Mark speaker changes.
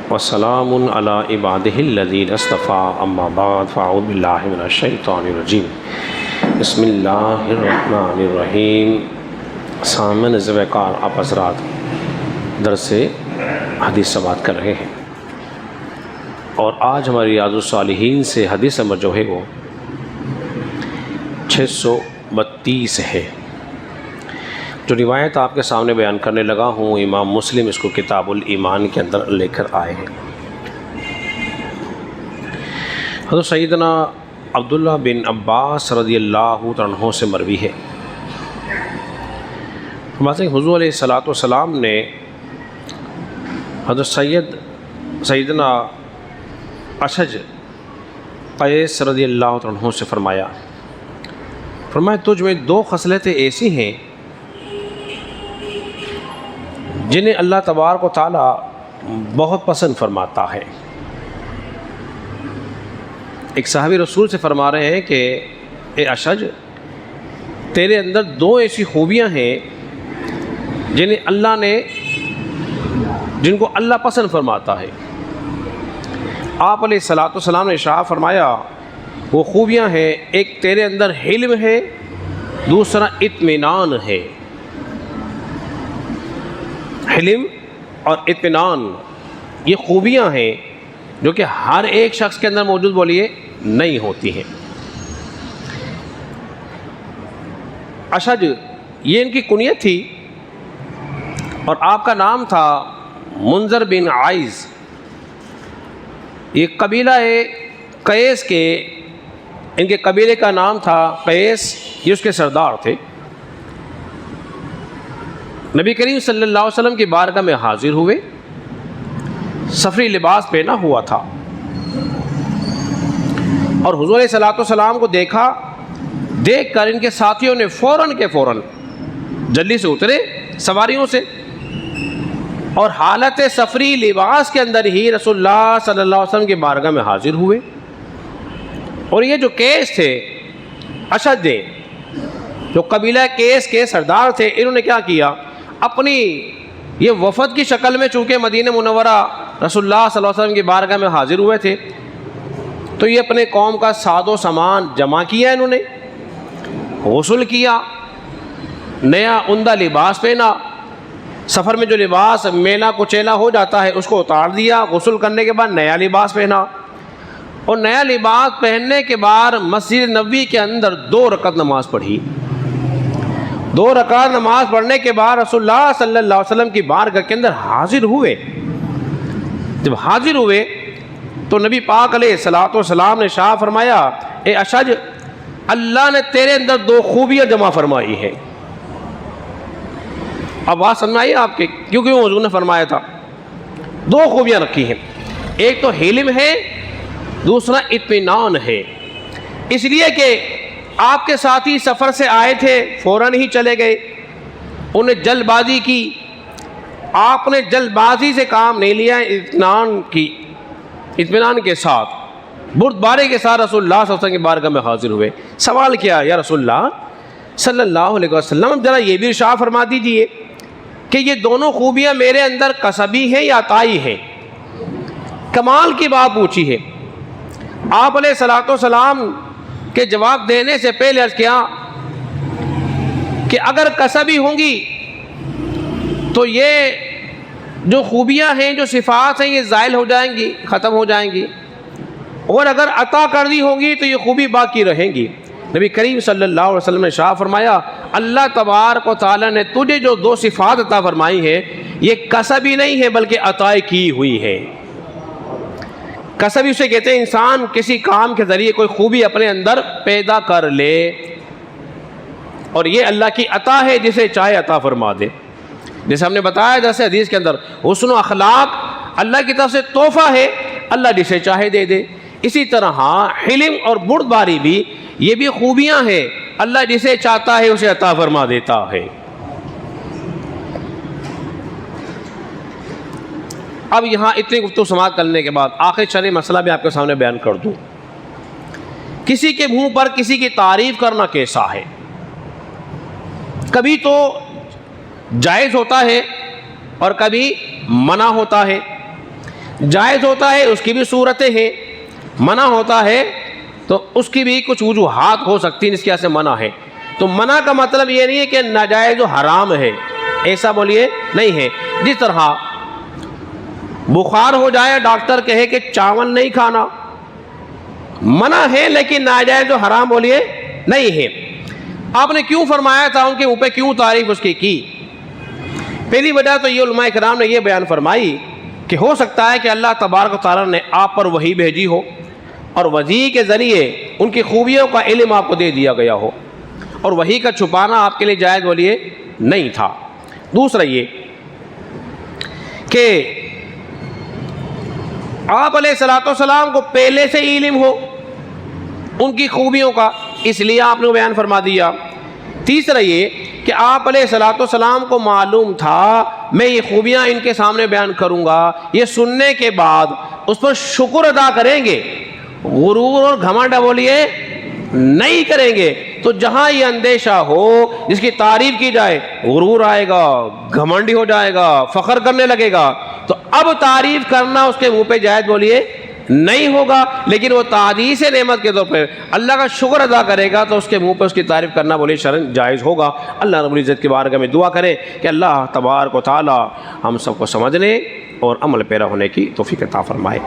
Speaker 1: وسلام علی عبادہ الذین اصطفیٰ اما بعد فاعوذ باللہ من الشیطان الرجیم بسم اللہ الرحمن الرحیم۔ سامعین ذوالفقار، آپ حضرات درس حدیث سماعت کر رہے ہیں اور آج ہماری ریاض الصالحین سے حدیث نمبر جو ہے وہ 632 ہے۔ جو روایت آپ کے سامنے بیان کرنے لگا ہوں، امام مسلم اس کو کتاب الایمان کے اندر لے کر آئے ہیں۔ حضرت سیدنا عبداللہ بن عباس رضی اللہ عنہ سے مروی ہے، حضور علیہ الصلوۃ والسلام نے حضرت سیدنا اشج قیس رضی اللہ عنہ سے فرمایا تجھ میں دو خصلتیں ایسی ہیں جنہیں اللہ تبارک و تعالی بہت پسند فرماتا ہے۔ ایک صحابی رسول سے فرما رہے ہیں کہ اے اشج، تیرے اندر دو ایسی خوبیاں ہیں جن کو اللہ پسند فرماتا ہے۔ آپ علیہ الصلوۃ والسلام نے ارشاد فرمایا وہ خوبیاں ہیں، ایک تیرے اندر حلم ہے، دوسرا اطمینان ہے۔ حلم اور اطمینان یہ خوبیاں ہیں جو کہ ہر ایک شخص کے اندر موجود بولیے نہیں ہوتی ہیں۔ اشج یہ ان کی کنیت تھی اور آپ کا نام تھا منذر بن عائز۔ یہ قبیلہ قیس کے، ان کے قبیلے کا نام تھا قیس، یہ اس کے سردار تھے۔ نبی کریم صلی اللہ علیہ وسلم کی بارگاہ میں حاضر ہوئے، سفری لباس پہنا ہوا تھا اور حضور علیہ الصلوۃ والسلام کو دیکھ کر ان کے ساتھیوں نے فوراً جلدی سے اترے سواریوں سے اور حالت سفری لباس کے اندر ہی رسول اللہ صلی اللہ علیہ وسلم کی بارگاہ میں حاضر ہوئے۔ اور یہ جو قیس تھے، اشج جو قبیلہ قیس کے سردار تھے، انہوں نے کیا کیا، اپنی یہ وفد کی شکل میں، چونکہ مدینہ منورہ رسول اللہ صلی اللہ علیہ وسلم کی بارگاہ میں حاضر ہوئے تھے، تو یہ اپنے قوم کا ساز و سامان جمع کیا، انہوں نے غسل کیا، نیا عمدہ لباس پہنا۔ سفر میں جو لباس میلا کچیلا ہو جاتا ہے اس کو اتار دیا، غسل کرنے کے بعد نیا لباس پہنا، اور نیا لباس پہننے کے بعد مسجد نبوی کے اندر 2 رکعت نماز پڑھی۔ 2 رکعت نماز پڑھنے کے بعد رسول اللہ صلی اللہ علیہ وسلم کی بارگاہ کے اندر حاضر ہوئے۔ جب حاضر ہوئے تو نبی پاک علیہ الصلوۃ والسلام نے ارشاد فرمایا، اے اشج، اللہ نے تیرے اندر 2 خوبیاں جمع فرمائی ہیں۔ اب بات سمجھائیے آپ کے، کیونکہ وہ حضور نے فرمایا تھا 2 خوبیاں رکھی ہیں، ایک تو حلم ہے، دوسرا اطمینان ہے۔ اس لیے کہ آپ کے ساتھی سفر سے آئے تھے، فوراً ہی چلے گئے، انہیں جلد بازی کی، آپ نے جلد بازی سے کام نہیں لیا، اطمینان کے ساتھ، بردباری کے ساتھ رسول اللہ صلی اللہ علیہ وسلم کی بارگاہ میں حاضر ہوئے۔ سوال کیا، یا رسول اللہ صلی اللہ علیہ وسلم، ذرا یہ بھی ارشاد فرما دیجئے کہ یہ دونوں خوبیاں میرے اندر کسبی ہیں یا عطائی ہیں؟ کمال کی بات پوچھی ہے۔ آپ علیہ الصلوۃ والسلام کے جواب دینے سے پہلے عرض کیا کہ اگر کسبی ہوں گی تو یہ جو خوبیاں ہیں، جو صفات ہیں، یہ زائل ہو جائیں گی، ختم ہو جائیں گی، اور اگر عطا کر دی ہوں گی تو یہ خوبی باقی رہیں گی۔ نبی کریم صلی اللہ علیہ وسلم نے ارشاد فرمایا، اللہ تبارک و تعالی نے تجھے جو 2 صفات عطا فرمائی ہیں، یہ کسبی نہیں ہے بلکہ عطا کی ہوئی ہے۔ کسبی اسے کہتے ہیں انسان کسی کام کے ذریعے کوئی خوبی اپنے اندر پیدا کر لے، اور یہ اللہ کی عطا ہے، جسے چاہے عطا فرما دے۔ جیسے ہم نے بتایا درس حدیث کے اندر، حسن و اخلاق اللہ کی طرف سے تحفہ ہے، اللہ جسے چاہے دے دے۔ اسی طرح حلم اور بردباری بھی، یہ بھی خوبیاں ہیں، اللہ جسے چاہتا ہے اسے عطا فرما دیتا ہے۔ اب یہاں اتنی گفتگو سماعت کرنے کے بعد آخر شرعی مسئلہ بھی آپ کے سامنے بیان کر دوں۔ کسی کے منہ پر کسی کی تعریف کرنا کیسا ہے؟ کبھی تو جائز ہوتا ہے اور کبھی منع ہوتا ہے۔ جائز ہوتا ہے اس کی بھی صورتیں ہیں، منع ہوتا ہے تو اس کی بھی کچھ وجوہات ہو سکتی ہیں جس کی وجہ سے منع ہے۔ تو منع کا مطلب یہ نہیں ہے کہ ناجائز و حرام ہے، ایسا بولیے نہیں ہے۔ جس طرح بخار ہو جائے، ڈاکٹر کہے کہ چاول نہیں کھانا، منع ہے لیکن ناجائز و حرام بولیے نہیں ہے۔ آپ نے کیوں فرمایا تھا، ان کے منہ پہ کیوں تعریف اس کی؟ پہلی وجہ تو یہ علماء کرام نے یہ بیان فرمائی کہ ہو سکتا ہے کہ اللہ تبارک و تعالیٰ نے آپ پر وحی بھیجی ہو اور وحی کے ذریعے ان کی خوبیوں کا علم آپ کو دے دیا گیا ہو، اور وحی کا چھپانا آپ کے لیے جائز بولیے نہیں تھا۔ دوسرا یہ کہ آپ علیہ الصلوۃ والسلام کو پہلے سے علم ہو ان کی خوبیوں کا، اس لیے آپ نے بیان فرما دیا۔ تیسرا یہ کہ آپ علیہ الصلوۃ والسلام کو معلوم تھا میں یہ خوبیاں ان کے سامنے بیان کروں گا، یہ سننے کے بعد اس پر شکر ادا کریں گے، غرور اور گھمنڈ بولیے نہیں کریں گے۔ تو جہاں یہ اندیشہ ہو جس کی تعریف کی جائے، غرور آئے گا، گھمنڈی ہو جائے گا، فخر کرنے لگے گا، تو اب تعریف کرنا اس کے منہ پہ جائز بولیے نہیں ہوگا، لیکن وہ تعدیث نعمت کے طور پر اللہ کا شکر ادا کرے گا تو اس کے منہ پہ اس کی تعریف کرنا بولیے شرعاً جائز ہوگا۔ اللہ رب العزت کی بارگاہ میں دعا کریں کہ اللہ تبارک و تعالی ہم سب کو سمجھنے اور عمل پیرا ہونے کی توفیق عطا فرمائے۔